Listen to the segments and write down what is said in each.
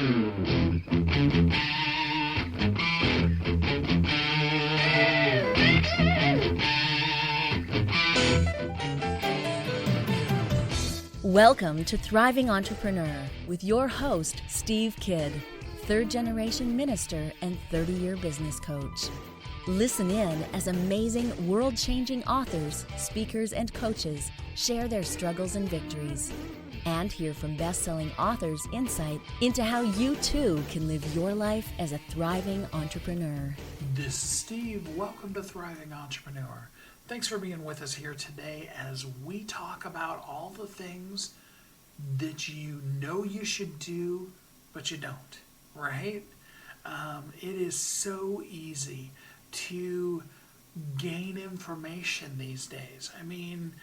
Welcome to Thriving Entrepreneur with your host, Steve Kidd, third-generation minister and 30-year business coach. Listen in as amazing, world-changing authors, speakers, and coaches share their struggles and victories. And hear from best-selling authors insight into how you too can live your life as a thriving entrepreneur. This is Steve. Welcome to Thriving Entrepreneur. Thanks for being with us here today as we talk about all the things that you know you should do, but you don't, right? It is so easy to gain information these days. I mean,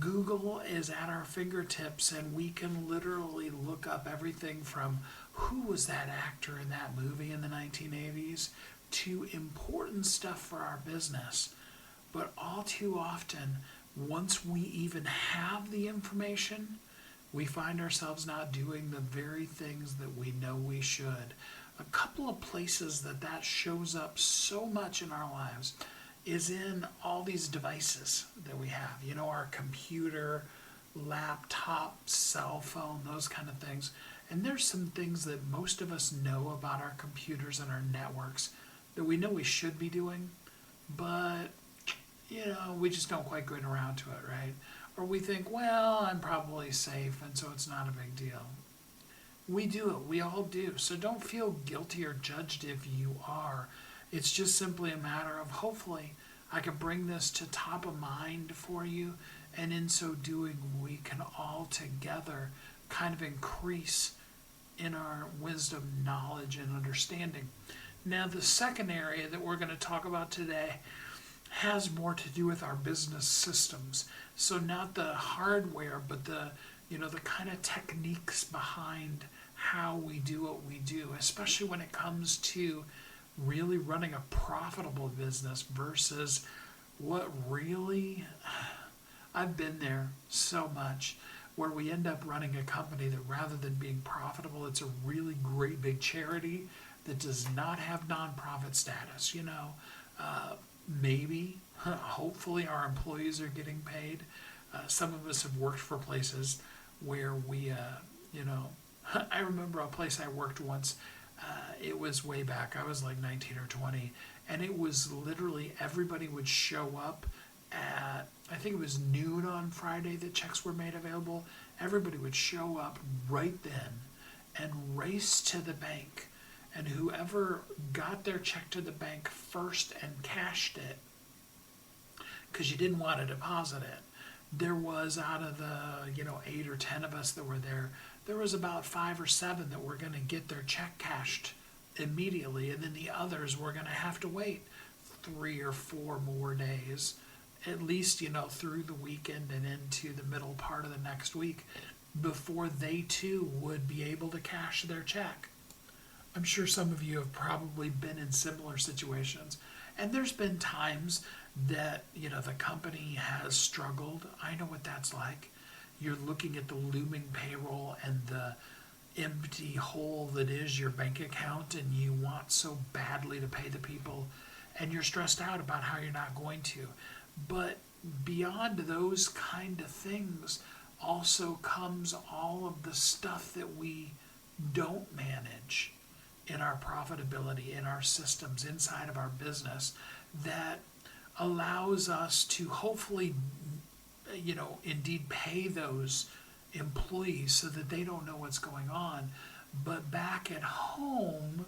Google is at our fingertips and we can literally look up everything from who was that actor in that movie in the 1980s to important stuff for our business. But all too often, once we even have the information, we find ourselves not doing the very things that we know we should. A couple of places that shows up so much in our lives is in all these devices that we have. You know, our computer, laptop, cell phone, those kind of things. And there's some things that most of us know about our computers and our networks that we know we should be doing, but we just don't quite get around to it, right? Or we think, well, I'm probably safe, and so it's not a big deal. We do it. We all do. So don't feel guilty or judged if you are. It's just simply a matter of hopefully I can bring this to top of mind for you, and in so doing, we can all together kind of increase in our wisdom, knowledge, and understanding. Now, the second area that we're going to talk about today has more to do with our business systems. So not the hardware, but the kind of techniques behind how we do what we do, especially when it comes to really running a profitable business versus what really, I've been there so much, where we end up running a company that rather than being profitable, it's a really great big charity that does not have nonprofit status, Maybe, hopefully our employees are getting paid. Some of us have worked for places where we, I remember a place I worked once, it was way back, I was like 19 or 20, and it was literally everybody would show up at, I think it was noon on Friday that checks were made available. Everybody would show up right then and race to the bank. And whoever got their check to the bank first and cashed it, because you didn't want to deposit it, there was out of the 8 or 10 of us that were there was about 5 or 7 that were going to get their check cashed immediately, and then the others were going to have to wait 3 or 4 more days, at least through the weekend and into the middle part of the next week, before they too would be able to cash their check. I'm sure some of you have probably been in similar situations. And there's been times that, the company has struggled. I know what that's like. You're looking at the looming payroll and the empty hole that is your bank account, and you want so badly to pay the people, and you're stressed out about how you're not going to. But beyond those kind of things also comes all of the stuff that we don't manage in our profitability, in our systems, inside of our business, that allows us to hopefully, indeed pay those employees so that they don't know what's going on. But back at home,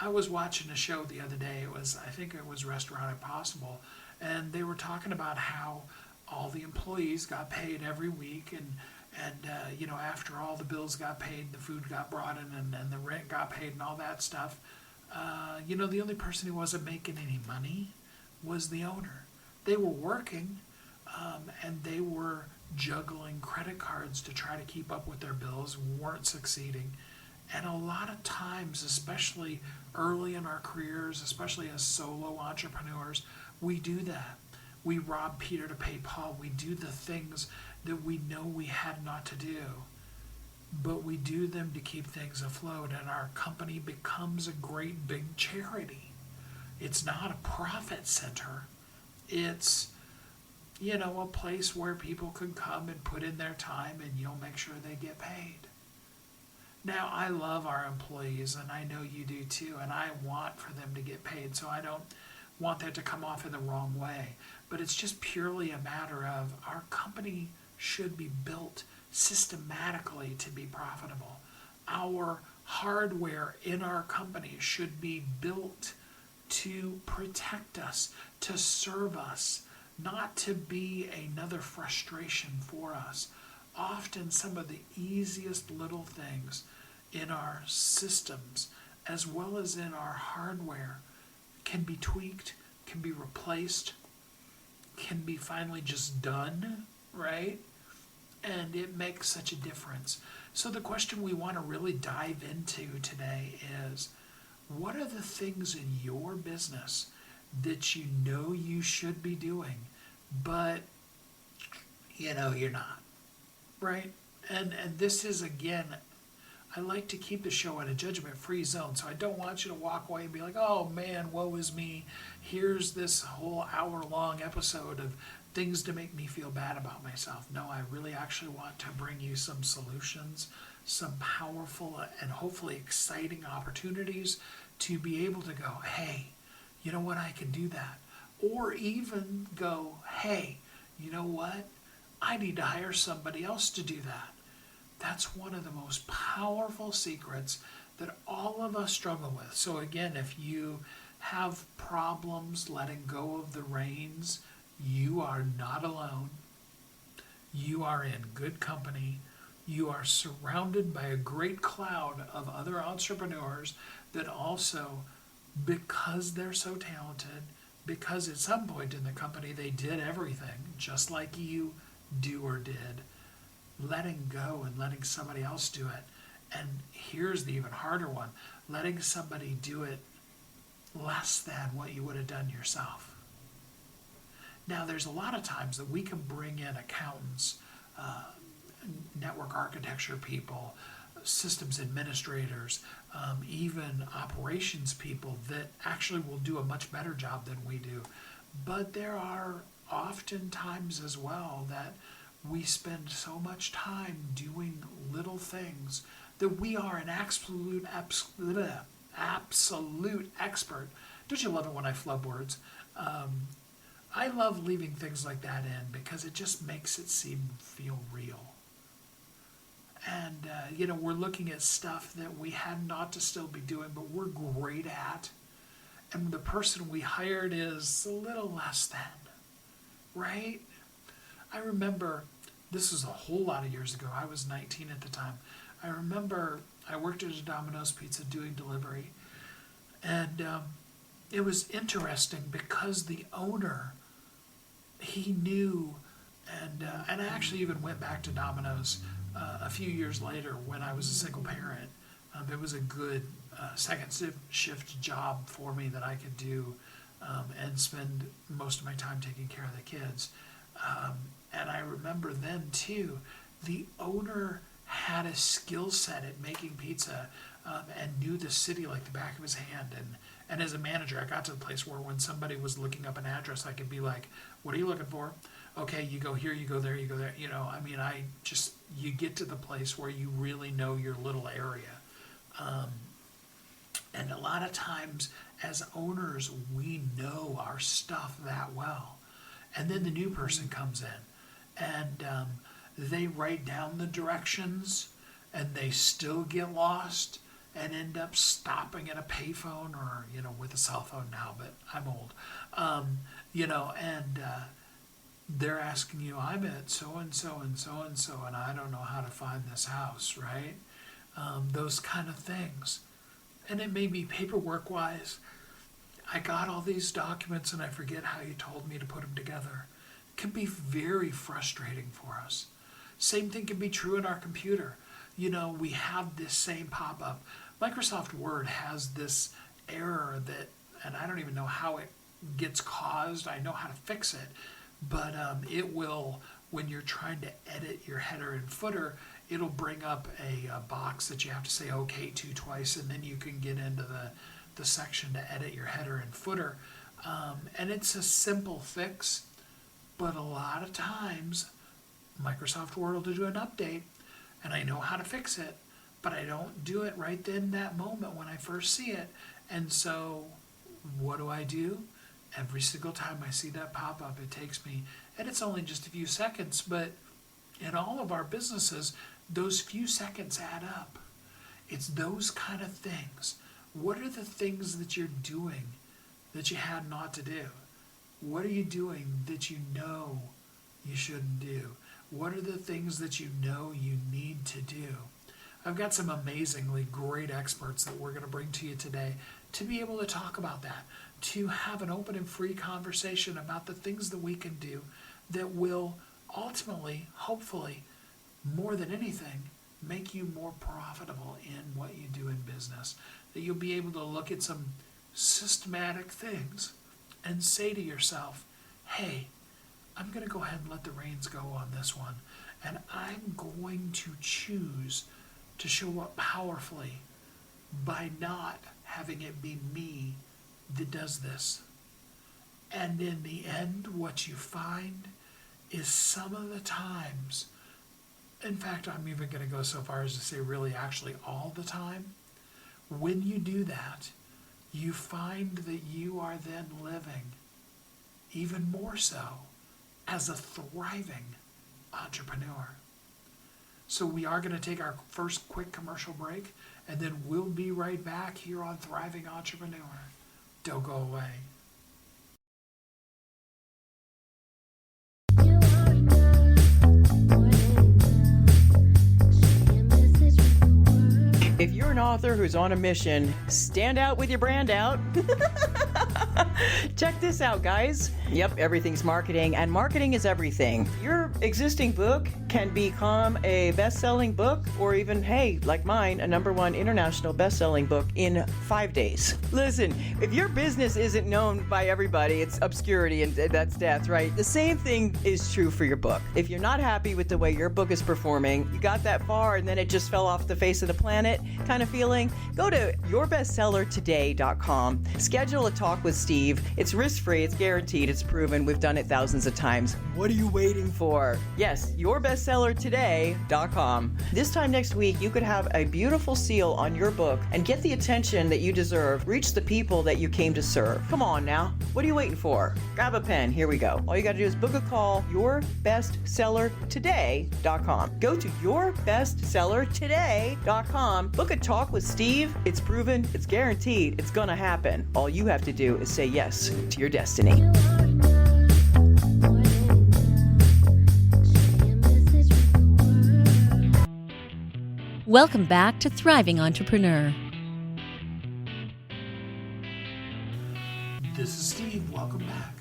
I was watching a show the other day. I think it was Restaurant Impossible, and they were talking about how all the employees got paid every week, and after all the bills got paid, the food got brought in, and the rent got paid and all that stuff, the only person who wasn't making any money was the owner. They were working, and they were juggling credit cards to try to keep up with their bills, weren't succeeding. And a lot of times, especially early in our careers, especially as solo entrepreneurs, we do that. We rob Peter to pay Paul. We do the things that we know we had not to do. but we do them to keep things afloat, and our company becomes a great big charity. It's not a profit center. It's, a place where people can come and put in their time and you'll make sure they get paid. Now, I love our employees, and I know you do too, and I want for them to get paid, so I don't want that to come off in the wrong way. But it's just purely a matter of our company should be built systematically to be profitable. Our hardware in our company should be built to protect us, to serve us, not to be another frustration for us. Often some of the easiest little things in our systems, as well as in our hardware, can be tweaked, can be replaced, can be finally just done, right? And it makes such a difference. So the question we want to really dive into today is, what are the things in your business that you know you should be doing, but you're not, right? And this is, again, I like to keep the show in a judgment-free zone, so I don't want you to walk away and be like, oh man, woe is me. Here's this whole hour-long episode of things to make me feel bad about myself. No, I really actually want to bring you some solutions, some powerful and hopefully exciting opportunities to be able to go, hey, you know what, I can do that. Or even go, hey, you know what, I need to hire somebody else to do that. That's one of the most powerful secrets that all of us struggle with. So again, if you have problems letting go of the reins, you are not alone. You are in good company. You are surrounded by a great cloud of other entrepreneurs that also, because they're so talented, because at some point in the company they did everything just like you do or did, letting go and letting somebody else do it. And here's the even harder one, letting somebody do it less than what you would have done yourself. Now, there's a lot of times that we can bring in accountants, network architecture people, systems administrators, even operations people that actually will do a much better job than we do. But there are often times as well that we spend so much time doing little things that we are an absolute expert. Don't you love it when I flub words? I love leaving things like that in because it just makes it feel real. And, we're looking at stuff that we had ought to still be doing, but we're great at. And the person we hired is a little less than, right? I remember, this was a whole lot of years ago. I was 19 at the time. I remember I worked at a Domino's Pizza doing delivery. And it was interesting because the owner, he knew, and I actually even went back to Domino's a few years later when I was a single parent. It was a good second shift job for me that I could do and spend most of my time taking care of the kids. And I remember then too, the owner had a skill set at making pizza and knew the city like the back of his hand. And as a manager, I got to the place where when somebody was looking up an address, I could be like, what are you looking for? Okay, you go here, you go there, you go there. You get to the place where you really know your little area. And a lot of times as owners, we know our stuff that well. And then the new person comes in and they write down the directions and they still get lost and end up stopping at a payphone or, with a cell phone now, but I'm old. They're asking you, I'm at so-and-so and so-and-so, and I don't know how to find this house, right? Those kind of things. And it may be paperwork-wise. I got all these documents and I forget how you told me to put them together. It can be very frustrating for us. Same thing can be true in our computer. We have this same pop-up. Microsoft Word has this error that, and I don't even know how it gets caused. I know how to fix it. But it will, when you're trying to edit your header and footer, it'll bring up a box that you have to say okay to twice, and then you can get into the section to edit your header and footer. And it's a simple fix, but a lot of times Microsoft Word will do an update, and I know how to fix it, but I don't do it right then that moment when I first see it. And so what do? Every single time I see that pop up, it takes me, and it's only just a few seconds, but in all of our businesses, those few seconds add up. It's those kind of things. What are the things that you're doing that you had not to do? What are you doing that you know you shouldn't do? What are the things that you know you need to do? I've got some amazingly great experts that we're going to bring to you today to be able to talk about that, to have an open and free conversation about the things that we can do that will ultimately, hopefully, more than anything, make you more profitable in what you do in business. That you'll be able to look at some systematic things and say to yourself, hey, I'm going to go ahead and let the reins go on this one, and I'm going to choose to show up powerfully by not having it be me that does this. And in the end, what you find is some of the times, in fact, I'm even going to go so far as to say really actually all the time, when you do that, you find that you are then living even more so as a thriving entrepreneur. So we are going to take our first quick commercial break, and then we'll be right back here on Thriving Entrepreneur. Don't go away. If you're an author who's on a mission, stand out with your brand out. Check this out, guys. Yep, everything's marketing, and marketing is everything. Your existing book can become a best-selling book, or even, hey, like mine, a #1 international best-selling book in 5 days. Listen, if your business isn't known by everybody, it's obscurity, and that's death, right? The same thing is true for your book. If you're not happy with the way your book is performing, you got that far and then it just fell off the face of the planet kind of feeling, go to yourbestsellertoday.com. Schedule a talk with Steve. It's risk-free, it's guaranteed, it's proven. We've done it thousands of times. What are you waiting for? Yes, yourbestsellertoday.com. This time next week, you could have a beautiful seal on your book and get the attention that you deserve. Reach the people that you came to serve. Come on now. What are you waiting for? Grab a pen. Here we go. All you got to do is book a call, yourbestsellertoday.com. Go to yourbestsellertoday.com. Book a talk with Steve. It's proven, it's guaranteed, it's gonna happen. All you have to do is say yes to your destiny. Welcome back to Thriving Entrepreneur. This is Steve. Welcome back.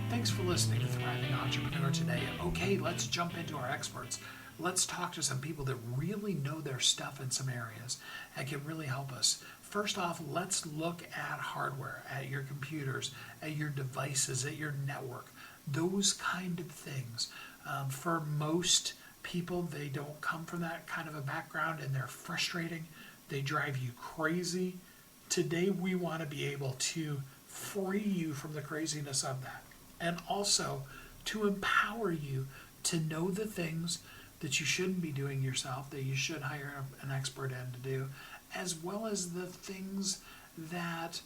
Thanks for listening to Thriving Entrepreneur today. Okay, let's jump into our experts. Let's talk to some people that really know their stuff in some areas and can really help us. First off, let's look at hardware, at your computers, at your devices, at your network, those kind of things. For most people, they don't come from that kind of a background and they're frustrating. They drive you crazy. Today, we want to be able to free you from the craziness of that, and also to empower you to know the things that you shouldn't be doing yourself, that you should hire an expert in to do, as well as the things that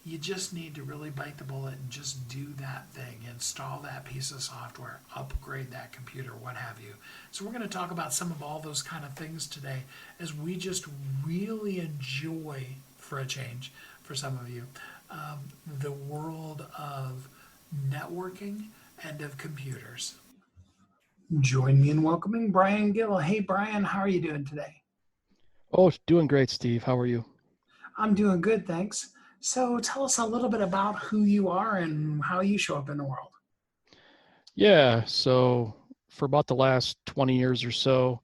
you just need to really bite the bullet and just do that thing, install that piece of software, upgrade that computer, what have you. So we're going to talk about some of all those kind of things today as we just really enjoy, for a change, for some of you, the world of networking and of computers. Join me in welcoming Brian Gill. Hey, Brian, how are you doing today? Oh, doing great, Steve. How are you? I'm doing good, thanks. So tell us a little bit about who you are and how you show up in the world. Yeah, so for about the last 20 years or so,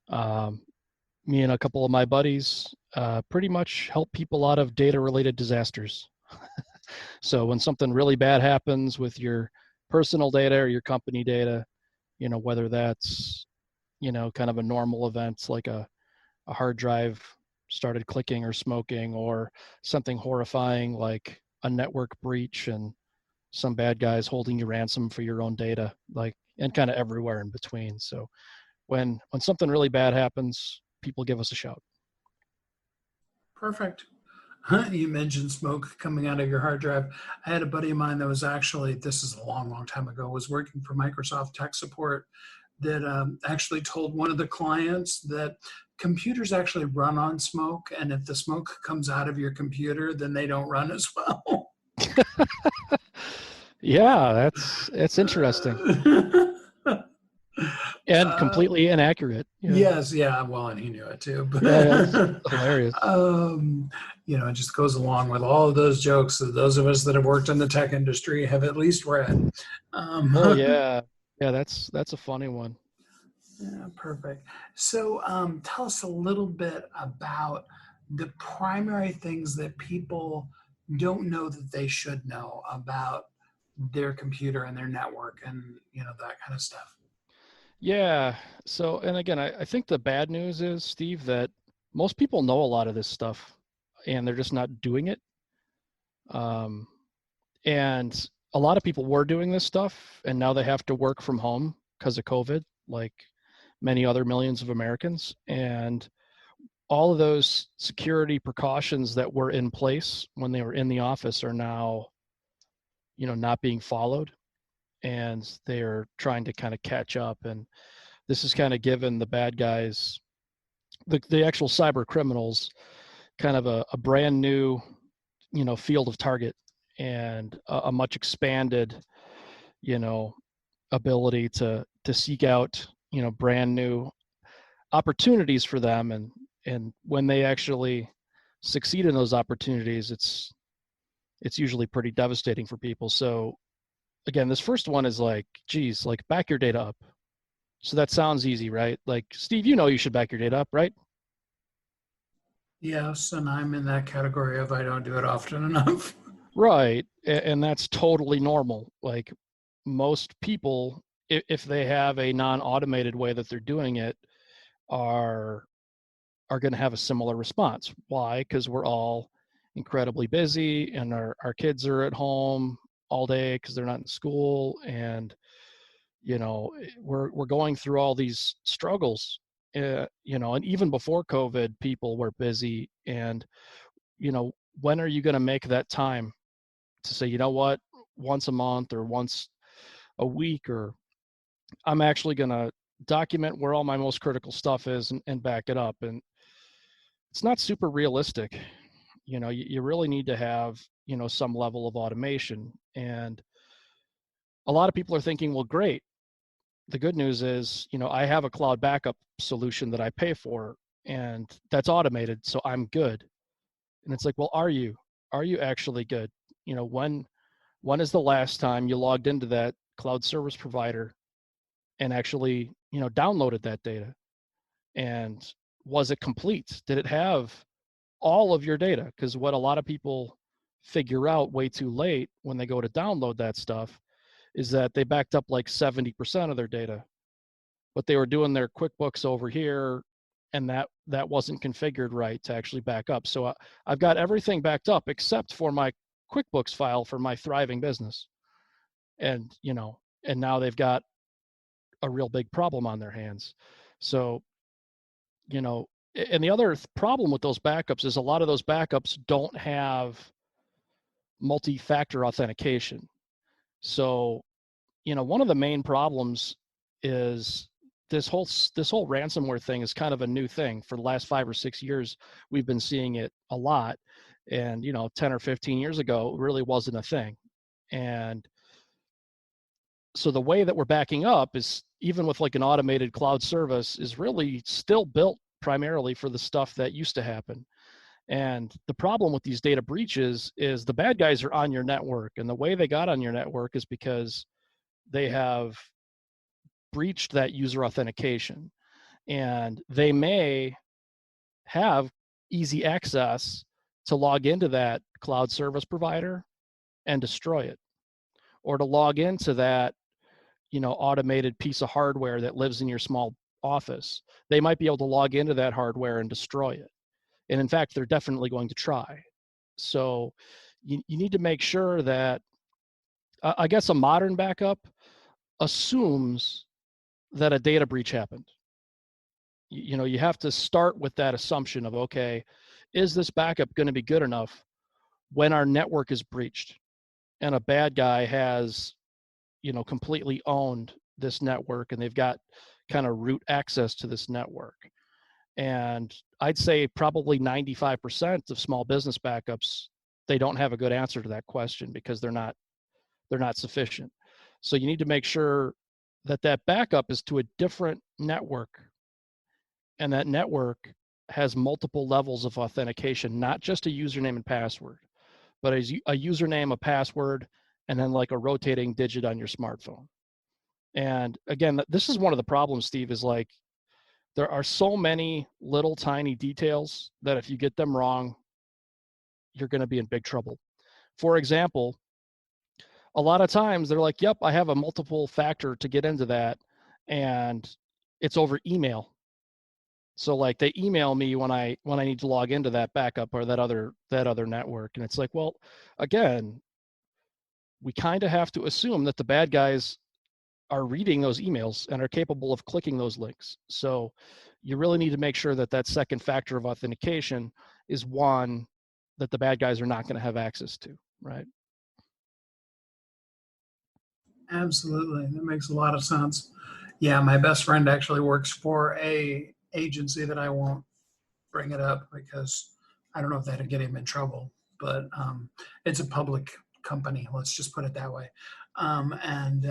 me and a couple of my buddies pretty much help people out of data-related disasters. So when something really bad happens with your personal data or your company data, whether that's kind of a normal event like a hard drive started clicking or smoking, or something horrifying like a network breach and some bad guys holding you ransom for your own data, like, and kind of everywhere in between. So when something really bad happens, people give us a shout. Perfect. You mentioned smoke coming out of your hard drive. I had a buddy of mine that was actually, this is a long, long time ago, was working for Microsoft tech support that actually told one of the clients that computers actually run on smoke, and if the smoke comes out of your computer, then they don't run as well. Yeah, it's interesting and completely inaccurate. Yeah. Yes, yeah, well, and he knew it too. But Yeah, it's hilarious. it just goes along with all of those jokes that those of us that have worked in the tech industry have at least read. Oh yeah, yeah, that's a funny one. Yeah, perfect. So tell us a little bit about the primary things that people don't know that they should know about their computer and their network and that kind of stuff. Yeah. So, and again, I think the bad news is, Steve, that most people know a lot of this stuff and they're just not doing it. Um, and a lot of people were doing this stuff and now they have to work from home because of COVID, like many other millions of Americans. And all of those security precautions that were in place when they were in the office are now, not being followed. And they're trying to kind of catch up. And this has kind of given the bad guys, the actual cyber criminals, kind of a brand new, field of target, and a much expanded, you know, ability to seek out, brand new opportunities for them. And when they actually succeed in those opportunities, it's usually pretty devastating for people. So again, this first one is like, geez, like back your data up. So that sounds easy, right? Like, Steve, you should back your data up, right? Yes, and I'm in that category of I don't do it often enough. Right. And that's totally normal. Like most people, if they have a non-automated way that they're doing it, are going to have a similar response. Why? Because we're all incredibly busy and our kids are at home all day because they're not in school. And, we're going through all these struggles, and even before COVID, people were busy. And, when are you going to make that time to say, you know what, once a month or once a week, or I'm actually going to document where all my most critical stuff is and back it up. And it's not super realistic. You really need to have, some level of automation. And a lot of people are thinking, well, great. The good news is, I have a cloud backup solution that I pay for and that's automated. So I'm good. And it's like, well, are you actually good? When is the last time you logged into that cloud service provider and actually, downloaded that data? And was it complete? Did it have all of your data? Because what a lot of people figure out way too late when they go to download that stuff is that they backed up like 70% of their data, but they were doing their QuickBooks over here, and that wasn't configured right to actually back up. So I've got everything backed up except for my QuickBooks file for my thriving business. And, and now they've got a real big problem on their hands. So, and the other problem with those backups is a lot of those backups don't have multi-factor authentication. So, one of the main problems is this whole ransomware thing is kind of a new thing. For the last 5 or 6 years, we've been seeing it a lot. And, 10 or 15 years ago, it really wasn't a thing. And so the way that we're backing up is, even with like an automated cloud service, is really still built primarily for the stuff that used to happen. And the problem with these data breaches is the bad guys are on your network. And the way they got on your network is because they have breached that user authentication. And they may have easy access to log into that cloud service provider and destroy it, or to log into that automated piece of hardware that lives in your small office, they might be able to log into that hardware and destroy it. And in fact, they're definitely going to try. So you need to make sure that, I guess a modern backup assumes that a data breach happened. You know, you have to start with that assumption of, okay, is this backup going to be good enough when our network is breached and a bad guy has, you know, completely owned this network and they've got kind of root access to this network? And I'd say probably 95% of small business backups, they don't have a good answer to that question because they're not sufficient. So you need to make sure that that backup is to a different network, and that network has multiple levels of authentication, not just a username and password, but a username, a password, and then like a rotating digit on your smartphone. And again, this is one of the problems, Steve, is like there are so many little tiny details that if you get them wrong, you're going to be in big trouble. For example, a lot of times they're like, yep, I have a multiple factor to get into that, and it's over email. So like they email me when I need to log into that backup or that other network. And it's like, well, again, we kind of have to assume that the bad guys are reading those emails and are capable of clicking those links. So you really need to make sure that that second factor of authentication is one that the bad guys are not going to have access to, right? Absolutely. That makes a lot of sense. Yeah, my best friend actually works for a agency that I won't bring it up because I don't know if that'd get him in trouble, but it's a public company. Let's just put it that way. And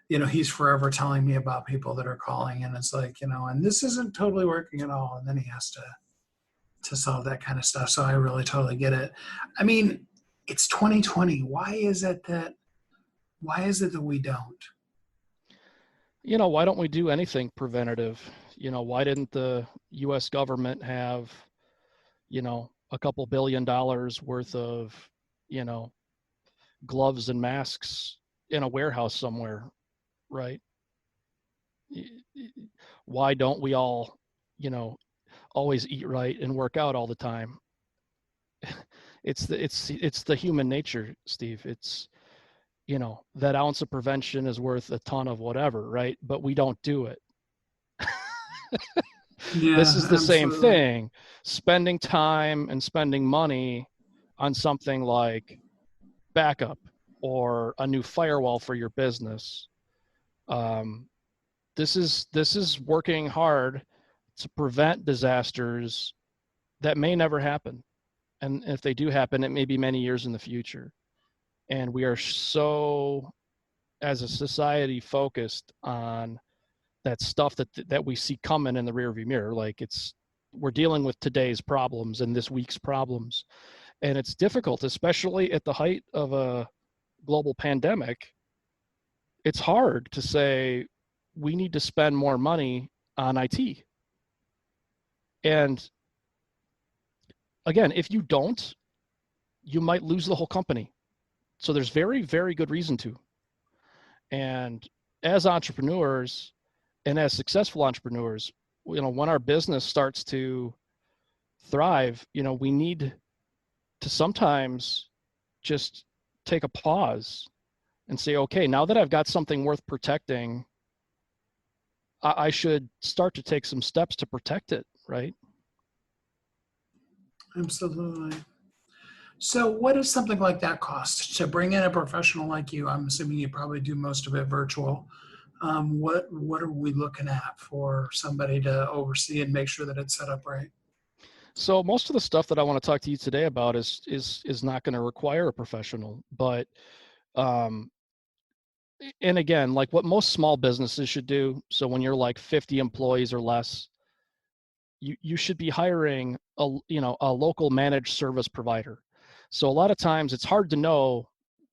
you know, he's forever telling me about people that are calling, and it's like, you know, and this isn't totally working at all. And then he has to solve that kind of stuff. So I really totally get it. I mean, it's 2020. Why is it that we don't? You know, why don't we do anything preventative? You know, why didn't the US government have, you know, a couple $1 billion worth of, you know, gloves and masks in a warehouse somewhere, right? Why don't we all, you know, always eat right and work out all the time? It's the human nature, Steve. It's, you know, that ounce of prevention is worth a ton of whatever, right? But we don't do it. This Yeah, is the same absolutely. thing. Spending time and spending money on something like backup or a new firewall for your business. Um, this is working hard to prevent disasters that may never happen. And if they do happen, it may be many years in the future. And we are so, as a society, focused on that stuff that we see coming in the rearview mirror. Like we're dealing with today's problems and this week's problems. And it's difficult, especially at the height of a global pandemic. It's hard to say we need to spend more money on IT. And again, if you don't, you might lose the whole company. So there's very, very good reason to. And as entrepreneurs and as successful entrepreneurs, you know, when our business starts to thrive, you know, we need to sometimes just take a pause and say, okay, now that I've got something worth protecting, I should start to take some steps to protect it, right? Absolutely. So what does something like that cost to bring in a professional like you? I'm assuming you probably do most of it virtual. What are we looking at for somebody to oversee and make sure that it's set up right? So most of the stuff that I want to talk to you today about is not going to require a professional, but um, and again, like what most small businesses should do. So when you're like 50 employees or less, you should be hiring a local managed service provider. So a lot of times it's hard to know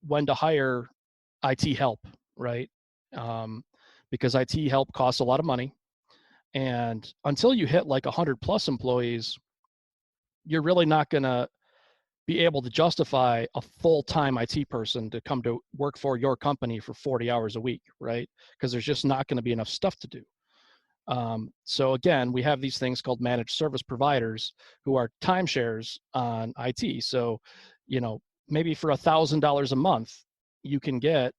when to hire IT help, right? Because IT help costs a lot of money, and until you hit like 100+ employees, you're really not going to be able to justify a full-time IT person to come to work for your company for 40 hours a week, right? Because there's just not going to be enough stuff to do. So again, we have these things called managed service providers who are timeshares on IT. So, maybe for $1,000 a month, you can get,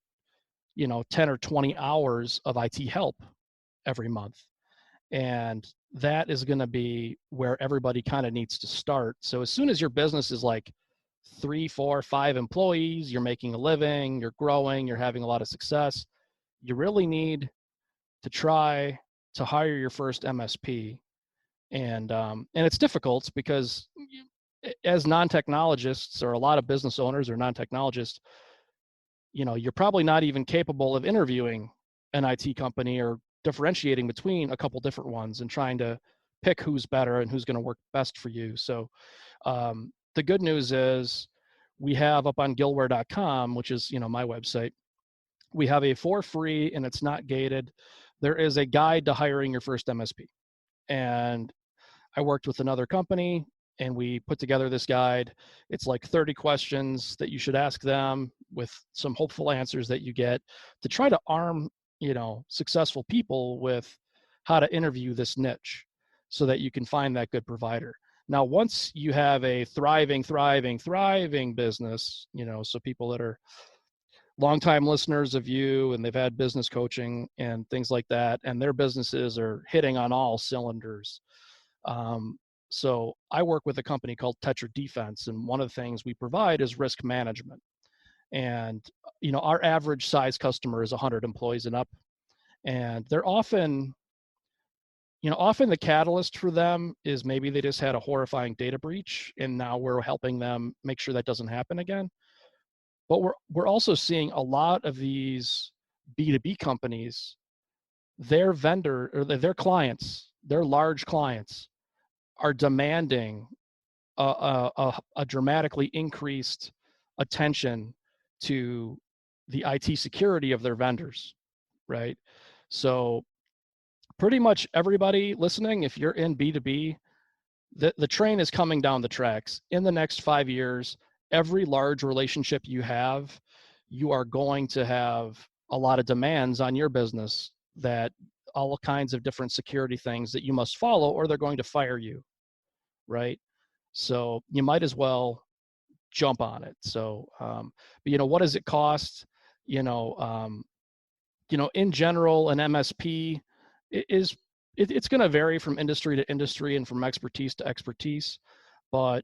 10 or 20 hours of IT help every month. And that is going to be where everybody kind of needs to start. So as soon as your business is like 3, 4, 5 employees, you're making a living, you're growing, you're having a lot of success, you really need to try to hire your first MSP. And it's difficult because as non-technologists, or a lot of business owners or non-technologists, you're probably not even capable of interviewing an IT company or differentiating between a couple different ones and trying to pick who's better and who's going to work best for you. So the good news is we have up on gillware.com, which is, my website, we have a for free, and it's not gated. There is a guide to hiring your first MSP. And I worked with another company and we put together this guide. It's like 30 questions that you should ask them with some hopeful answers that you get to try to arm, successful people with how to interview this niche so that you can find that good provider. Now, once you have a thriving business, so people that are longtime listeners of you and they've had business coaching and things like that, and their businesses are hitting on all cylinders. So I work with a company called Tetra Defense, and one of the things we provide is risk management. And, our average size customer is 100 employees and up. And they're often the catalyst for them is maybe they just had a horrifying data breach, and now we're helping them make sure that doesn't happen again. But we're also seeing a lot of these B2B companies, their vendor or their clients, their large clients, are demanding a dramatically increased attention to the IT security of their vendors, right? So pretty much everybody listening, if you're in B2B, the train is coming down the tracks. In the next 5 years, every large relationship you have, you are going to have a lot of demands on your business, that all kinds of different security things that you must follow, or they're going to fire you, right? So you might as well jump on it. So, but what does it cost? In general, an MSP it's going to vary from industry to industry and from expertise to expertise, but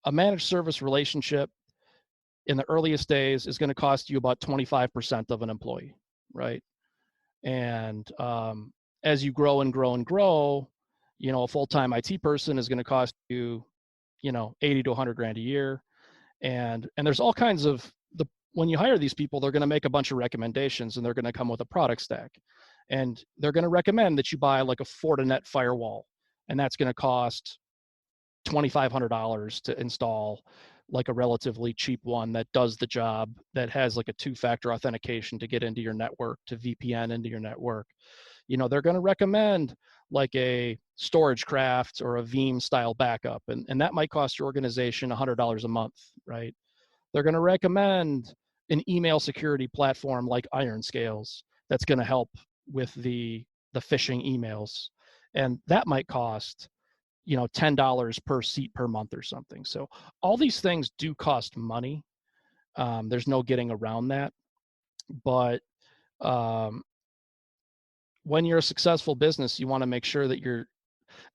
a managed service relationship in the earliest days is going to cost you about 25% of an employee, right? And as you grow and grow and grow, a full-time IT person is going to cost you, 80 to 100 grand a year. And there's all kinds of when you hire these people, they're going to make a bunch of recommendations, and they're going to come with a product stack, and they're going to recommend that you buy like a Fortinet firewall, and that's going to cost $2,500 to install, like a relatively cheap one that does the job, that has like a 2-factor authentication to get into your network, to VPN into your network. They're going to recommend like a StorageCraft or a Veeam style backup, and that might cost your organization $100 a month, right? They're going to recommend an email security platform like IronScales that's going to help with the phishing emails, and that might cost $10 per seat per month or something. So all these things do cost money. There's no getting around that. But when you're a successful business, you want to make sure that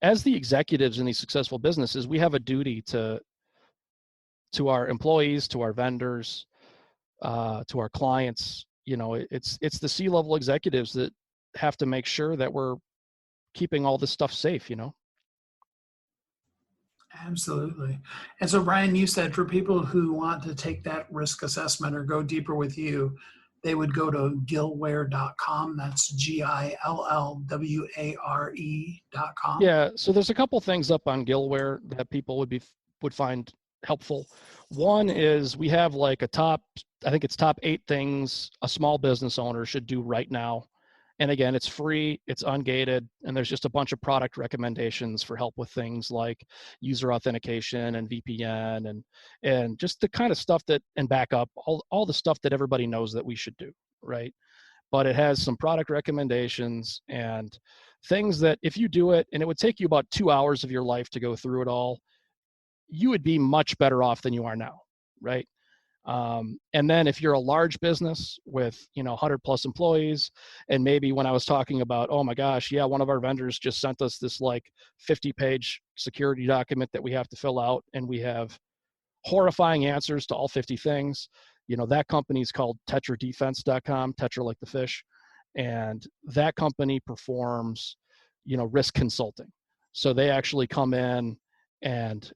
as the executives in these successful businesses, we have a duty to our employees, to our vendors, to our clients. It's the C-level executives that have to make sure that we're keeping all this stuff safe. Absolutely. And so, Brian, you said for people who want to take that risk assessment or go deeper with you, they would go to gillware.com. That's GILLWARE.com. Yeah. So there's a couple things up on Gillware that people would find helpful. One is we have like I think it's top 8 things a small business owner should do right now. And again, it's free, it's ungated, and there's just a bunch of product recommendations for help with things like user authentication and VPN and just the kind of stuff and backup, all the stuff that everybody knows that we should do, right? But it has some product recommendations and things that if you do it, and it would take you about 2 hours of your life to go through it all, you would be much better off than you are now, right? And then if you're a large business with 100 plus employees, and maybe when I was talking about, oh my gosh, yeah, one of our vendors just sent us this like 50-page security document that we have to fill out, and we have horrifying answers to all 50 things. That company is called tetradefense.com, tetra like the fish, and that company performs risk consulting. So they actually come in and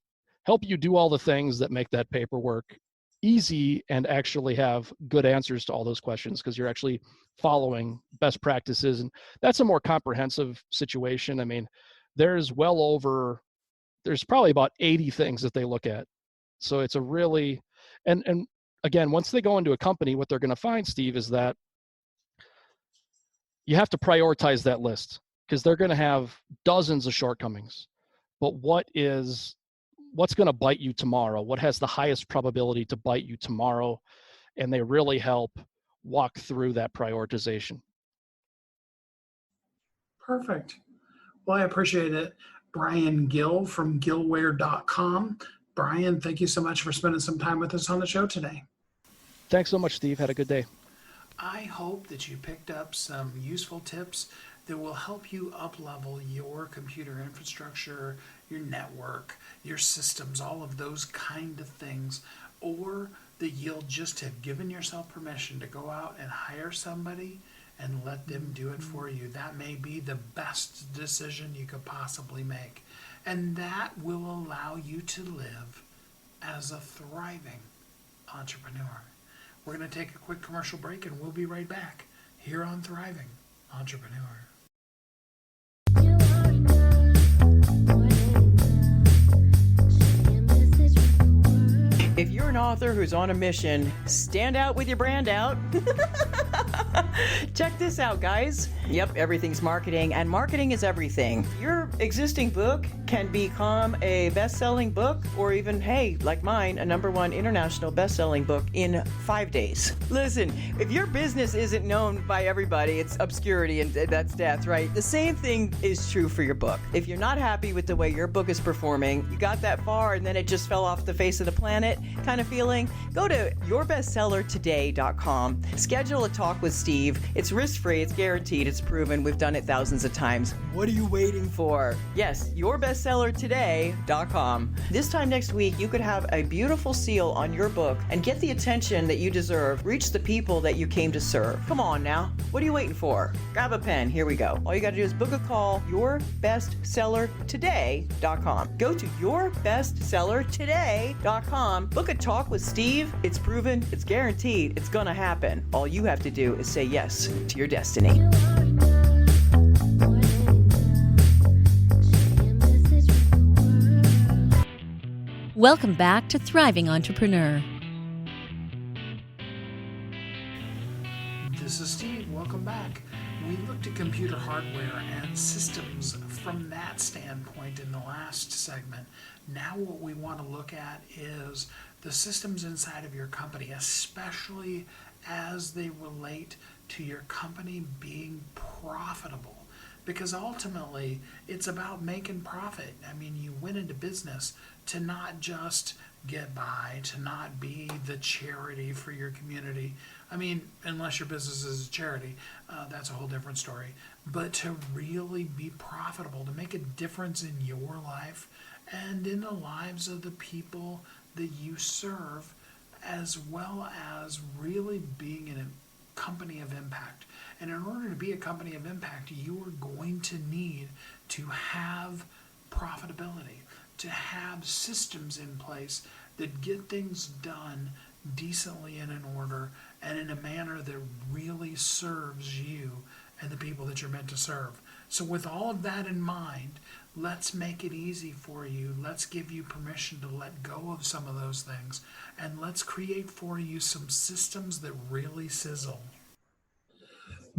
help you do all the things that make that paperwork easy and actually have good answers to all those questions, because you're actually following best practices. And that's a more comprehensive situation. I mean, there's probably about 80 things that they look at. So it's a really, and again, once they go into a company, what they're going to find, Steve, is that you have to prioritize that list, because they're going to have dozens of shortcomings. But what's going to bite you tomorrow? What has the highest probability to bite you tomorrow? And they really help walk through that prioritization. Perfect. Well, I appreciate it. Brian Gill from gillware.com. Brian, thank you so much for spending some time with us on the show today. Thanks so much, Steve. Had a good day. I hope that you picked up some useful tips that will help you up-level your computer infrastructure, your network, your systems, all of those kind of things, or that you'll just have given yourself permission to go out and hire somebody and let them do it for you. That may be the best decision you could possibly make. And that will allow you to live as a thriving entrepreneur. We're going to take a quick commercial break, and we'll be right back here on Thriving Entrepreneur. If you're an author who's on a mission, stand out with your brand out. Check this out, guys. Yep, everything's marketing, and marketing is everything. Your existing book can become a best-selling book, or even, hey, like mine, a #1 international best-selling book in 5 days. Listen, if your business isn't known by everybody, it's obscurity, and that's death, right? The same thing is true for your book. If you're not happy with the way your book is performing, you got that far and then it just fell off the face of the planet kind of feeling, go to yourbestsellertoday.com. Schedule a talk with Steve. It's risk-free, it's guaranteed, it's proven. We've done it thousands of times. What are you waiting for? Yes, yourbestsellertoday.com. This time next week, you could have a beautiful seal on your book and get the attention that you deserve. Reach the people that you came to serve. Come on now. What are you waiting for? Grab a pen. Here we go. All you got to do is book a call, yourbestsellertoday.com. Go to yourbestsellertoday.com. Book a talk with Steve. It's proven, it's guaranteed, it's gonna happen. All you have to do is say yes to your destiny. Welcome back to Thriving Entrepreneur. This is Steve. Welcome back. We looked at computer hardware and systems from that standpoint in the last segment. Now what we want to look at is the systems inside of your company, especially as they relate to your company being profitable. Because ultimately, it's about making profit. I mean, you went into business to not just get by, to not be the charity for your community. I mean, unless your business is a charity, that's a whole different story. But to really be profitable, to make a difference in your life and in the lives of the people that you serve, as well as really being in a company of impact. And in order to be a company of impact, you are going to need to have profitability, to have systems in place that get things done decently and in order and in a manner that really serves you and the people that you're meant to serve. So with all of that in mind, let's make it easy for you. Let's give you permission to let go of some of those things, and let's create for you some systems that really sizzle.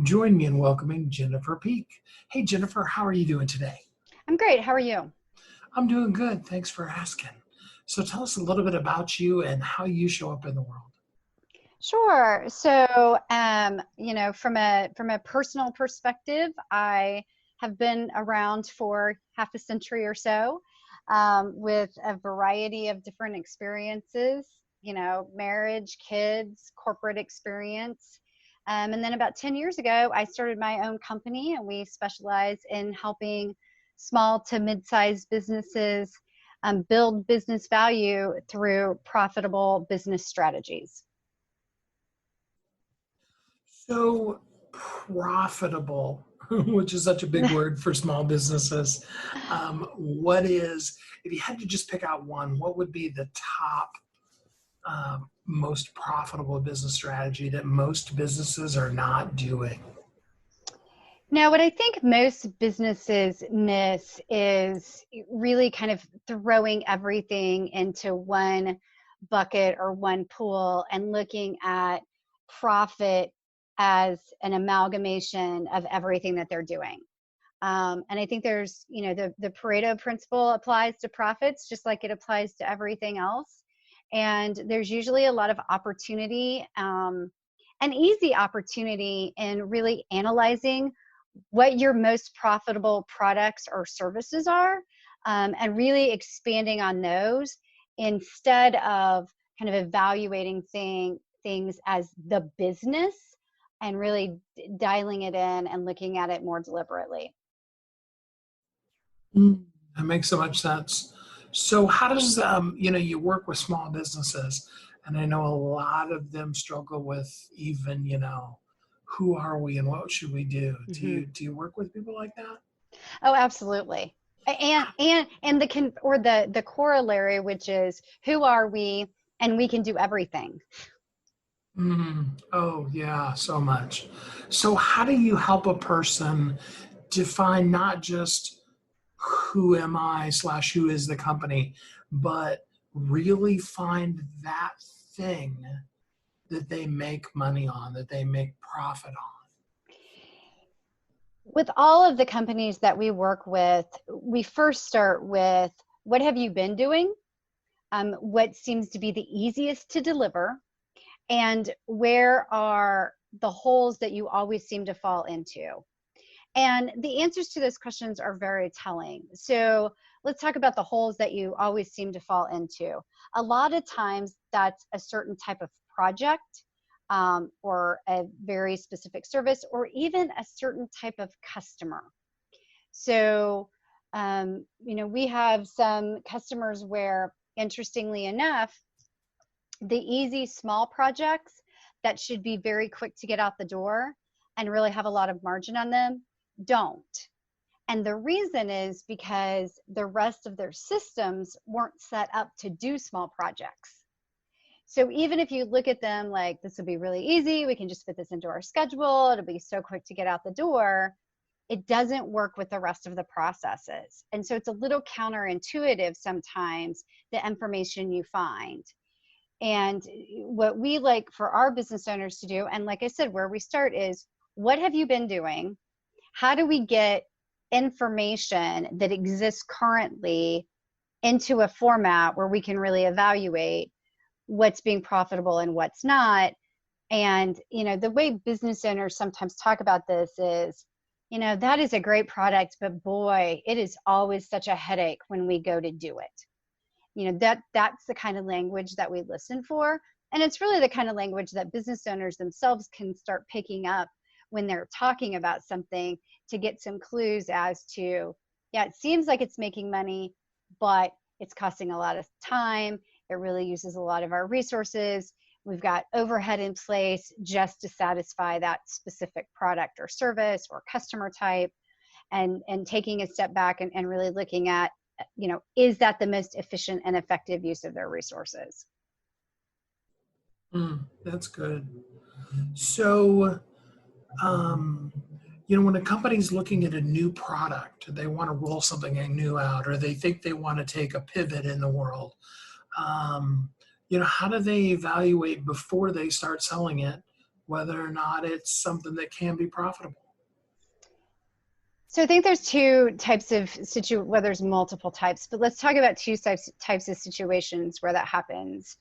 Join me in welcoming Jennifer Peak. Hey, Jennifer, how are you doing today? I'm great. How are you? I'm doing good. Thanks for asking. So tell us a little bit about you and how you show up in the world. Sure. So, from a personal perspective, I have been around for half a century or so, with a variety of different experiences, marriage, kids, corporate experience. And then about 10 years ago, I started my own company, and we specialize in helping small to mid-sized businesses build business value through profitable business strategies. So profitable, which is such a big word for small businesses. If you had to just pick out one, what would be the top most profitable business strategy that most businesses are not doing? Now, what I think most businesses miss is really kind of throwing everything into one bucket or one pool and looking at profit as an amalgamation of everything that they're doing. And I think there's, the Pareto principle applies to profits just like it applies to everything else. And there's usually a lot of opportunity, an easy opportunity in really analyzing what your most profitable products or services are, and really expanding on those instead of kind of evaluating things as the business and really dialing it in and looking at it more deliberately. That makes so much sense. So how does, you work with small businesses, and I know a lot of them struggle with even, who are we and what should we do? Mm-hmm. Do you work with people like that? Oh, absolutely. And the corollary, which is who are we, and we can do everything. Oh yeah, so much. So how do you help a person define not just who am I / who is the company, but really find that thing that they make money on, that they make profit on? With all of the companies that we work with, we first start with what have you been doing? What seems to be the easiest to deliver? And where are the holes that you always seem to fall into? And the answers to those questions are very telling. So let's talk about the holes that you always seem to fall into. A lot of times that's a certain type of project, or a very specific service, or even a certain type of customer. So, we have some customers where, interestingly enough, the easy small projects that should be very quick to get out the door and really have a lot of margin on them don't. And the reason is because the rest of their systems weren't set up to do small projects. So even if you look at them like, this will be really easy, we can just fit this into our schedule, it'll be so quick to get out the door, it doesn't work with the rest of the processes. And so it's a little counterintuitive sometimes, the information you find. And what we like for our business owners to do, and like I said, where we start is, what have you been doing? How do we get information that exists currently into a format where we can really evaluate what's being profitable and what's not? And, the way business owners sometimes talk about this is, that is a great product, but boy, it is always such a headache when we go to do it. That's the kind of language that we listen for. And it's really the kind of language that business owners themselves can start picking up when they're talking about something, to get some clues as to, yeah, it seems like it's making money, but it's costing a lot of time. It really uses a lot of our resources. We've got overhead in place just to satisfy that specific product or service or customer type, and taking a step back and really looking at, is that the most efficient and effective use of their resources? That's good. So, when a company's looking at a new product, they want to roll something new out, or they think they want to take a pivot in the world, how do they evaluate before they start selling it whether or not it's something that can be profitable? So I think there's two types of well, there's multiple types, but let's talk about two types of situations where that happens.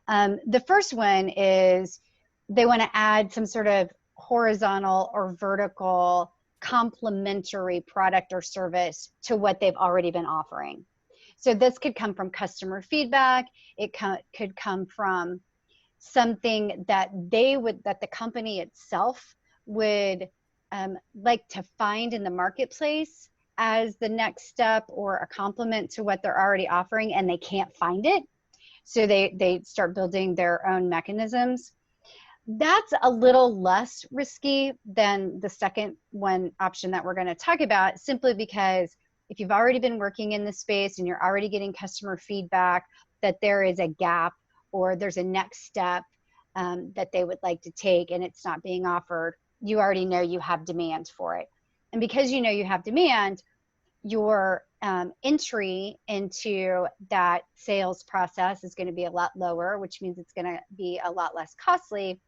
The first one is they want to add some sort of horizontal or vertical complementary product or service to what they've already been offering. So this could come from customer feedback. It could come from something that the company itself would like to find in the marketplace as the next step or a complement to what they're already offering, and they can't find it. So they start building their own mechanisms. That's a little less risky than the second one option that we're going to talk about, simply because if you've already been working in this space and you're already getting customer feedback that there is a gap or there's a next step that they would like to take and it's not being offered, you already know you have demand for it. And because you know you have demand, your entry into that sales process is going to be a lot lower, which means it's going to be a lot less costly.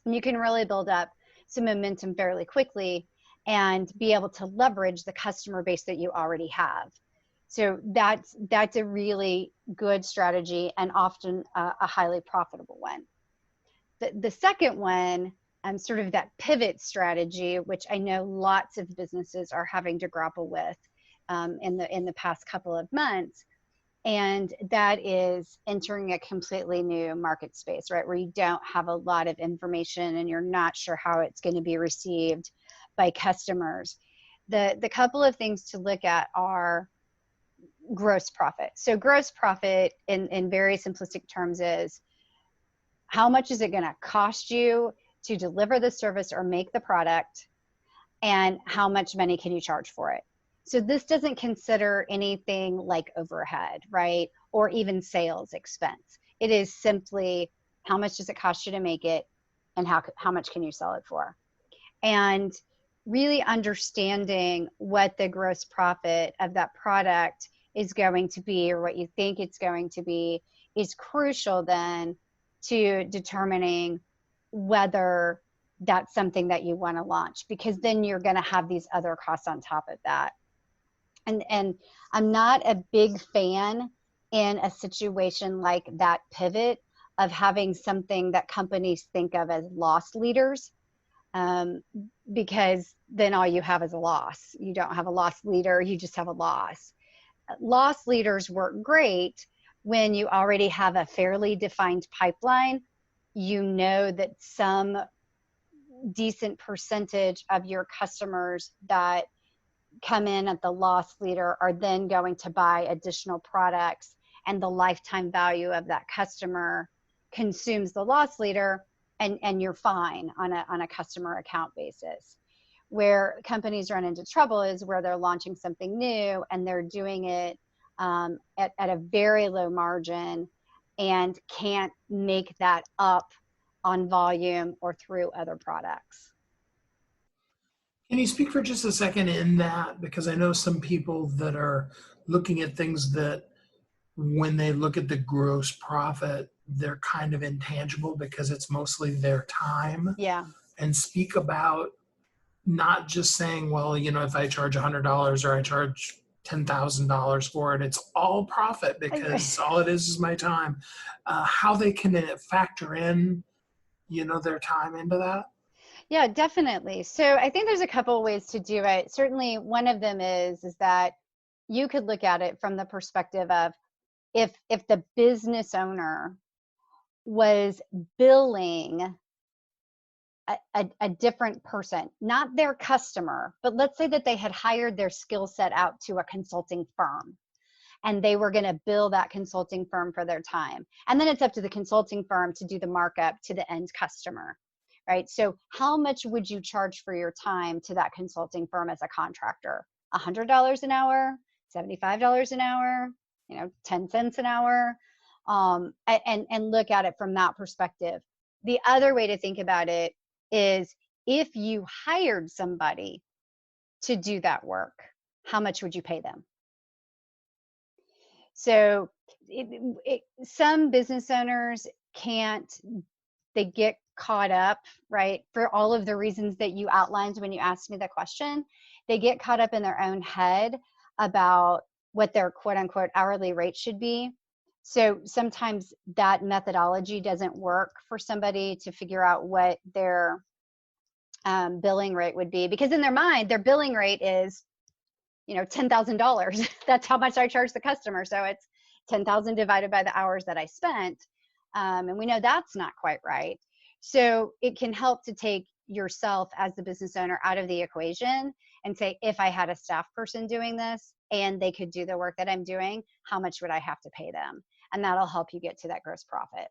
And you can really build up some momentum fairly quickly and be able to leverage the customer base that you already have. So that's a really good strategy and often a highly profitable one. The second one, sort of that pivot strategy, which I know lots of businesses are having to grapple with in the past couple of months, and that is entering a completely new market space, right, where you don't have a lot of information and you're not sure how it's going to be received by customers. The couple of things to look at are gross profit. So gross profit in very simplistic terms is how much is it going to cost you to deliver the service or make the product, and how much money can you charge for it? So this doesn't consider anything like overhead, right? Or even sales expense. It is simply how much does it cost you to make it, and how much can you sell it for? And really understanding what the gross profit of that product is going to be, or what you think it's going to be, is crucial then to determining whether that's something that you want to launch, because then you're going to have these other costs on top of that. And I'm not a big fan in a situation like that pivot of having something that companies think of as loss leaders, because then all you have is a loss. You don't have a loss leader, you just have a loss. Loss leaders work great when you already have a fairly defined pipeline. You know that some decent percentage of your customers that come in at the loss leader are then going to buy additional products, and the lifetime value of that customer consumes the loss leader, and you're fine on a customer account basis. Where companies run into trouble is where they're launching something new and they're doing it at a very low margin and can't make that up on volume or through other products. Can you speak for just a second in that? Because I know some people that are looking at things that when they look at the gross profit, they're kind of intangible because it's mostly their time. Yeah. And speak about not just saying, well, if I charge $100 or I charge $10,000 for it, it's all profit because all it is my time. How they can factor in, their time into that? Yeah, definitely. So I think there's a couple of ways to do it. Certainly one of them is that you could look at it from the perspective of if the business owner was billing a different person, not their customer, but let's say that they had hired their skill set out to a consulting firm and they were going to bill that consulting firm for their time. And then it's up to the consulting firm to do the markup to the end customer, right? So how much would you charge for your time to that consulting firm as a contractor? $100 an hour, $75 an hour, 10 cents an hour, and look at it from that perspective. The other way to think about it is if you hired somebody to do that work, how much would you pay them? So some business owners they get caught up, right? For all of the reasons that you outlined when you asked me the question, they get caught up in their own head about what their quote unquote hourly rate should be. So sometimes that methodology doesn't work for somebody to figure out what their billing rate would be, because in their mind, their billing rate is, $10,000. That's how much I charge the customer. So it's 10,000 divided by the hours that I spent. And we know that's not quite right. So it can help to take yourself as the business owner out of the equation and say, if I had a staff person doing this and they could do the work that I'm doing, how much would I have to pay them? And that'll help you get to that gross profit.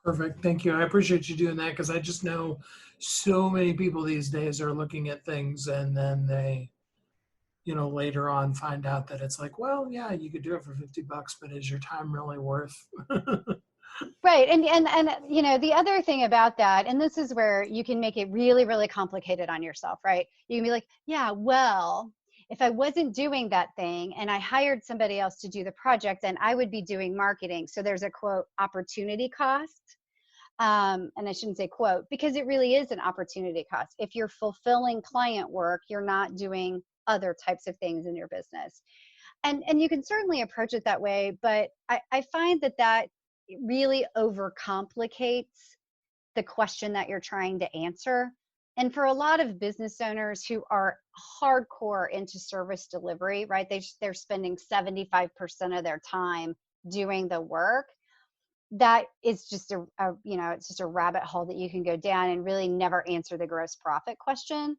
Perfect. Thank you. I appreciate you doing that, because I just know so many people these days are looking at things and then they, later on find out that it's like, well, yeah, you could do it for $50, but is your time really worth? Right. And the other thing about that, and this is where you can make it really, really complicated on yourself, right? You can be like, yeah, well, if I wasn't doing that thing and I hired somebody else to do the project, then I would be doing marketing. So there's a quote opportunity cost. And I shouldn't say quote, because it really is an opportunity cost. If you're fulfilling client work, you're not doing other types of things in your business. And you can certainly approach it that way, but I find that really overcomplicates the question that you're trying to answer. And for a lot of business owners who are hardcore into service delivery, right? They're spending 75% of their time doing the work. That is just it's just a rabbit hole that you can go down and really never answer the gross profit question.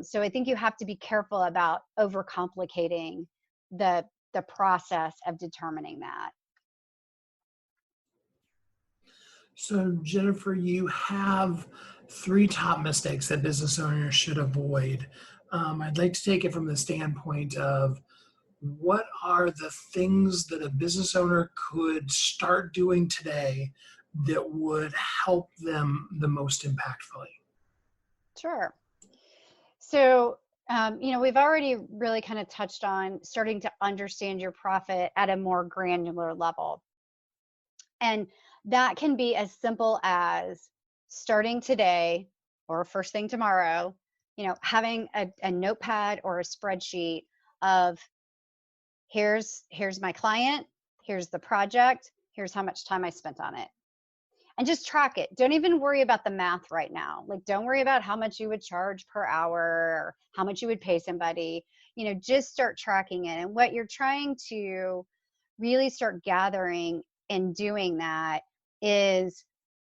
So I think you have to be careful about overcomplicating the process of determining that. So Jennifer, you have 3 top mistakes that business owners should avoid. I'd like to take it from the standpoint of, what are the things that a business owner could start doing today that would help them the most impactfully? Sure. So, we've already really kind of touched on starting to understand your profit at a more granular level. And that can be as simple as starting today or first thing tomorrow, having a notepad or a spreadsheet of, here's my client, here's the project, here's how much time I spent on it. And just track it. Don't even worry about the math right now. Like, don't worry about how much you would charge per hour or how much you would pay somebody. Just start tracking it. And what you're trying to really start gathering and doing that is,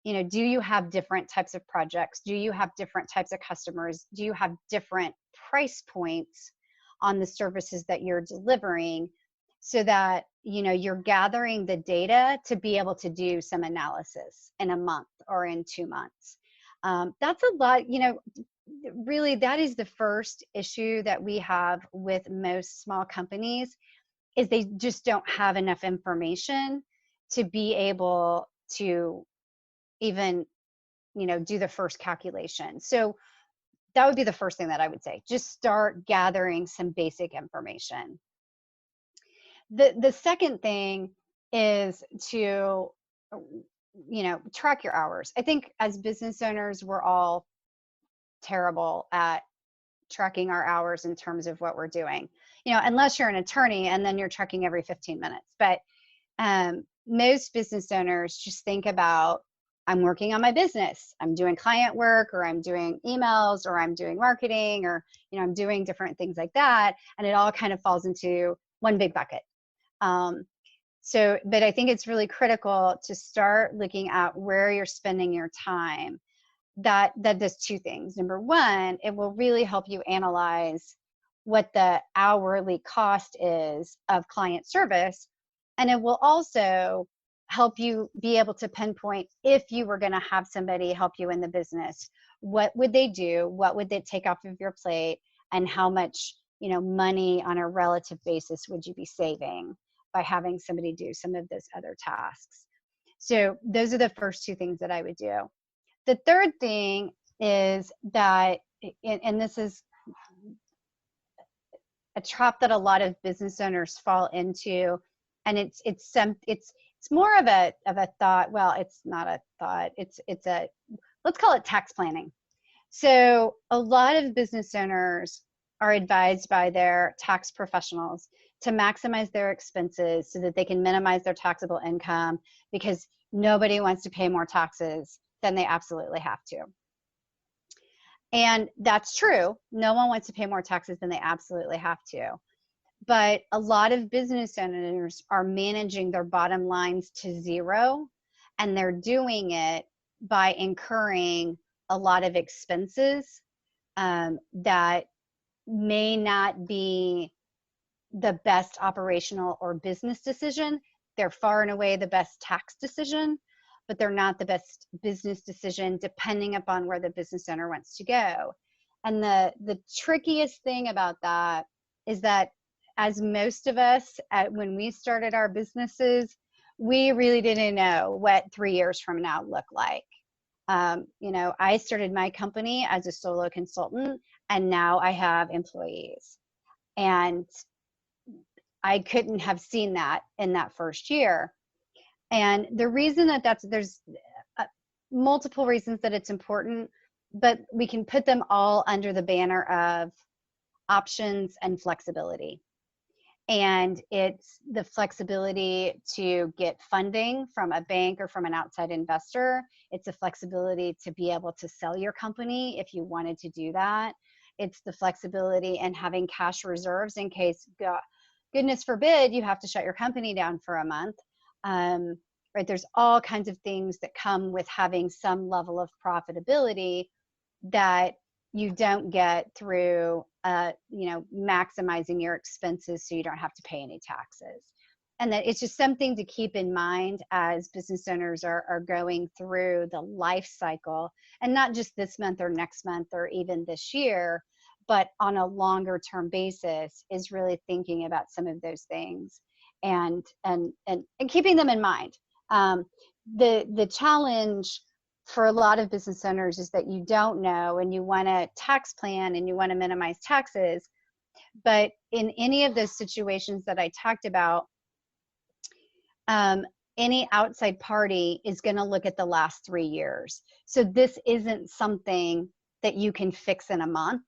do you have different types of projects? Do you have different types of customers? Do you have different price points on the services that you're delivering, so that you're gathering the data to be able to do some analysis in a month or in 2 months? That's a lot. Really, that is the first issue that we have with most small companies, is they just don't have enough information to be able to even do the first calculation. So that would be the first thing that I would say. Just start gathering some basic information. The second thing is to, track your hours. I think as business owners, we're all terrible at tracking our hours in terms of what we're doing, unless you're an attorney and then you're tracking every 15 minutes. But most business owners just think about, I'm working on my business, I'm doing client work, or I'm doing emails, or I'm doing marketing, or I'm doing different things like that, and it all kind of falls into one big bucket. But I think it's really critical to start looking at where you're spending your time. That does 2 things. Number one, it will really help you analyze what the hourly cost is of client service, and it will also help you be able to pinpoint, if you were going to have somebody help you in the business, what would they do, what would they take off of your plate, and how much money on a relative basis would you be saving by having somebody do some of those other tasks. So those are the first 2 things that I would do. The third thing is that, and this is a trap that a lot of business owners fall into, and it's more of a thought. Well, it's not a thought. It's a, let's call it tax planning. So a lot of business owners are advised by their tax professionals to maximize their expenses so that they can minimize their taxable income, because nobody wants to pay more taxes than they absolutely have to. And that's true. No one wants to pay more taxes than they absolutely have to. But a lot of business owners are managing their bottom lines to zero, and they're doing it by incurring a lot of expenses that may not be the best operational or business decision. They're far and away the best tax decision, but they're not the best business decision depending upon where the business owner wants to go. And the trickiest thing about that is that, as most of us, when we started our businesses, we really didn't know what 3 years from now looked like. I started my company as a solo consultant, and now I have employees. And I couldn't have seen that in that first year. And the reason there's multiple reasons that it's important, but we can put them all under the banner of options and flexibility. And it's the flexibility to get funding from a bank or from an outside investor. It's the flexibility to be able to sell your company if you wanted to do that. It's the flexibility in having cash reserves in case, goodness forbid, you have to shut your company down for a month. Right? There's all kinds of things that come with having some level of profitability that you don't get through, maximizing your expenses so you don't have to pay any taxes. And that it's just something to keep in mind as business owners are going through the life cycle, and not just this month or next month or even this year, but on a longer term basis, is really thinking about some of those things and keeping them in mind. The challenge for a lot of business owners is that you don't know, and you want to tax plan and you want to minimize taxes. But in any of those situations that I talked about, any outside party is going to look at the last 3 years. So this isn't something that you can fix in a month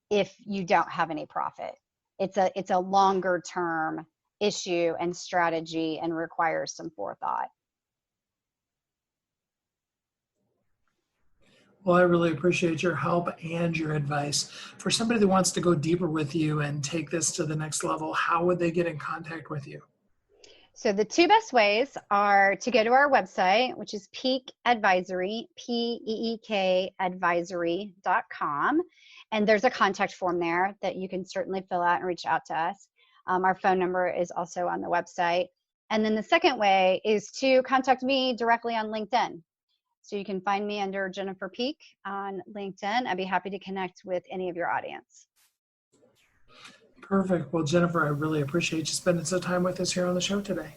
if you don't have any profit. It's a longer term issue and strategy, and requires some forethought. Well, I really appreciate your help and your advice. For somebody that wants to go deeper with you and take this to the next level, how would they get in contact with you? So the two best ways are to go to our website, which is Peak Advisory, PEEK advisory.com. And there's a contact form there that you can certainly fill out and reach out to us. Our phone number is also on the website. And then the second way is to contact me directly on LinkedIn. So you can find me under Jennifer Peak on LinkedIn. I'd be happy to connect with any of your audience. Perfect. Well, Jennifer, I really appreciate you spending some time with us here on the show today.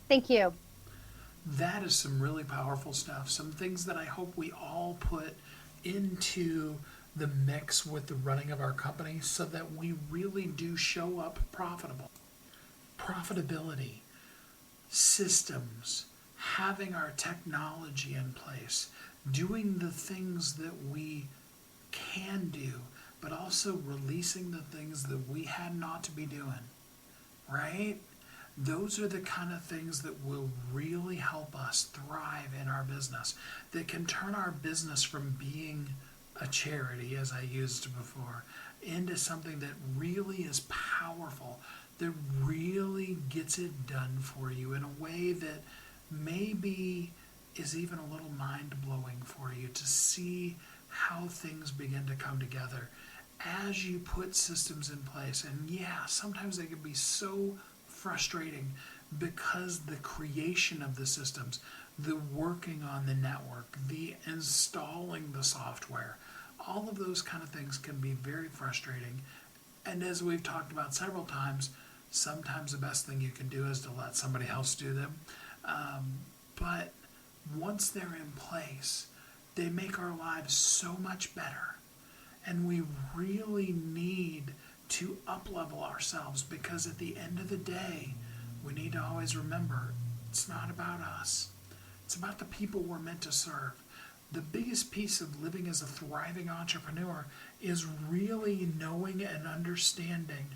Thank you. That is some really powerful stuff. Some things that I hope we all put into the mix with the running of our company so that we really do show up profitable. Profitability, systems, having our technology in place, doing the things that we can do, but also releasing the things that we had not to be doing, right? Those are the kind of things that will really help us thrive in our business, that can turn our business from being a charity, as I used before, into something that really is powerful, that really gets it done for you in a way that maybe is even a little mind-blowing for you to see how things begin to come together as you put systems in place. And yeah, sometimes they can be so frustrating because the creation of the systems, the working on the network, the installing the software, all of those kind of things can be very frustrating. And as we've talked about several times, sometimes the best thing you can do is to let somebody else do them. But once they're in place, they make our lives so much better. And we really need to up-level ourselves, because at the end of the day, we need to always remember, it's not about us. It's about the people we're meant to serve. The biggest piece of living as a thriving entrepreneur is really knowing and understanding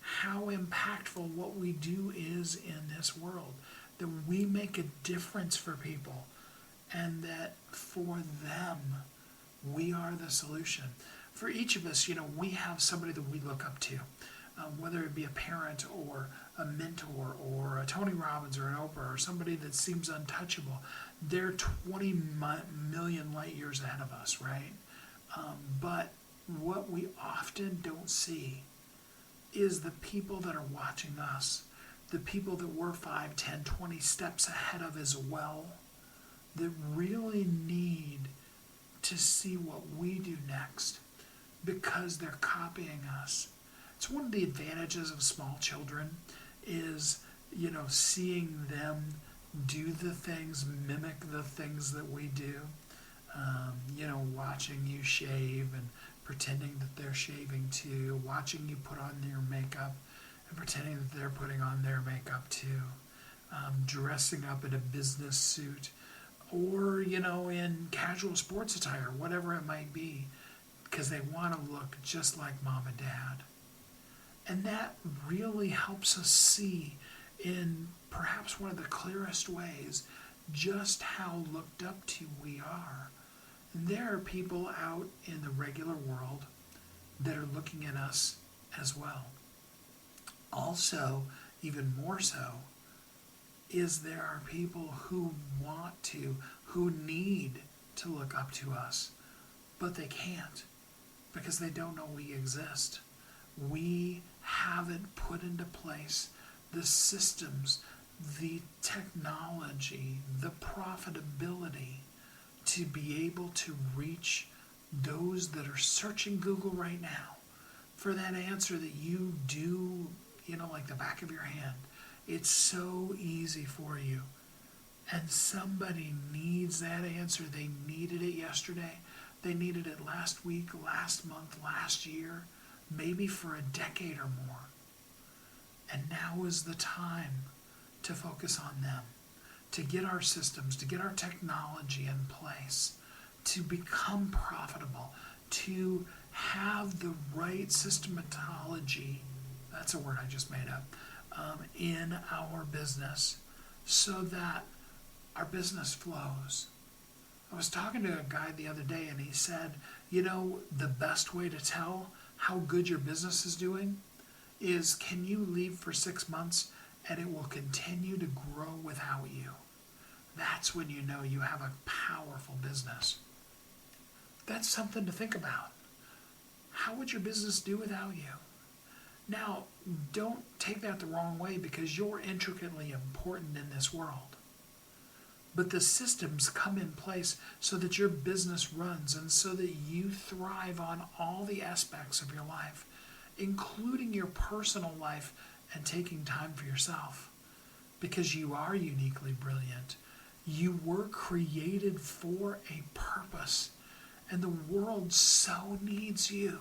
how impactful what we do is in this world, that we make a difference for people, and that for them, We are the solution. For each of us, we have somebody that we look up to, whether it be a parent or a mentor or a Tony Robbins or an Oprah or somebody that seems untouchable. They're 20 million light years ahead of us, right? But what we often don't see is the people that are watching us, the people that we're 5, 10, 20 steps ahead of as well, that really need to see what we do next because they're copying us. It's one of the advantages of small children is, seeing them do the things, mimic the things that we do. Watching you shave and pretending that they're shaving too, watching you put on your makeup and pretending that they're putting on their makeup too, dressing up in a business suit or, in casual sports attire, whatever it might be, because they want to look just like mom and dad. And that really helps us see in perhaps one of the clearest ways just how looked up to we are. And there are people out in the regular world that are looking at us as well. Also, even more so, is there are people who who need to look up to us, but they can't because they don't know we exist. We haven't put into place the systems, the technology, the profitability to be able to reach those that are searching Google right now for that answer that you do, like the back of your hand. It's so easy for you. And somebody needs that answer. They needed it yesterday. They needed it last week, last month, last year, maybe for a decade or more. And now is the time to focus on them, to get our systems, to get our technology in place, to become profitable, to have the right systematology, that's a word I just made up, in our business so that our business flows. I was talking to a guy the other day and he said, the best way to tell how good your business is doing is can you leave for 6 months and it will continue to grow without you. That's when you know you have a powerful business. That's something to think about. How would your business do without you? Now, don't take that the wrong way because you're intricately important in this world. But the systems come in place so that your business runs and so that you thrive on all the aspects of your life, including your personal life and taking time for yourself. Because you are uniquely brilliant. You were created for a purpose, and the world so needs you.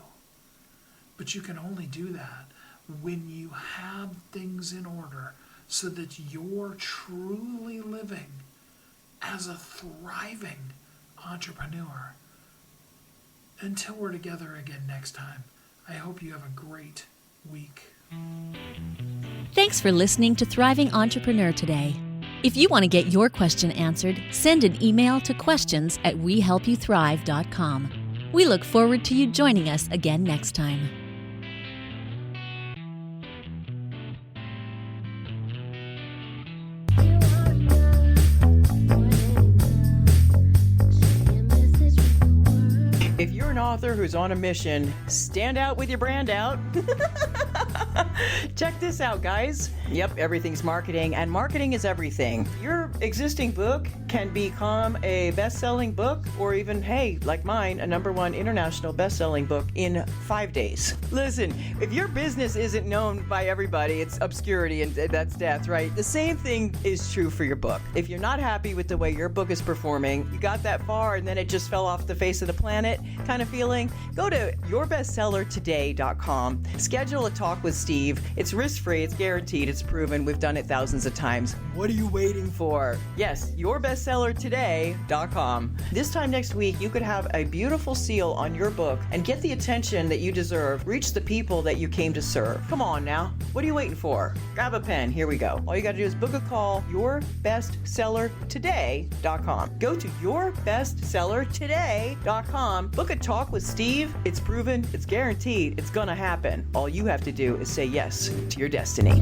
But you can only do that when you have things in order so that you're truly living as a thriving entrepreneur. Until we're together again next time, I hope you have a great week. Thanks for listening to Thriving Entrepreneur today. If you want to get your question answered, send an email to questions@wehelpyouthrive.com. We look forward to you joining us again next time. If you're an author who's on a mission, stand out with your brand out. Check this out, guys. Yep, everything's marketing, and marketing is everything. Your existing book can become a best-selling book, or even, hey, like mine, a #1 international best-selling book in 5 days. Listen, if your business isn't known by everybody, it's obscurity and that's death, right? The same thing is true for your book. If you're not happy with the way your book is performing, you got that far and then it just fell off the face of the planet kind of feeling, go to yourbestsellertoday.com, schedule a talk with Steve, Steve. It's risk-free, it's guaranteed, it's proven. We've done it thousands of times. What are you waiting for? Yes, yourbestsellertoday.com. This time next week, you could have a beautiful seal on your book and get the attention that you deserve. Reach the people that you came to serve. Come on now. What are you waiting for? Grab a pen. Here we go. All you got to do is book a call. Yourbestsellertoday.com. Go to yourbestsellertoday.com. Book a talk with Steve. It's proven. It's guaranteed. It's going to happen. All you have to do is say yes to your destiny.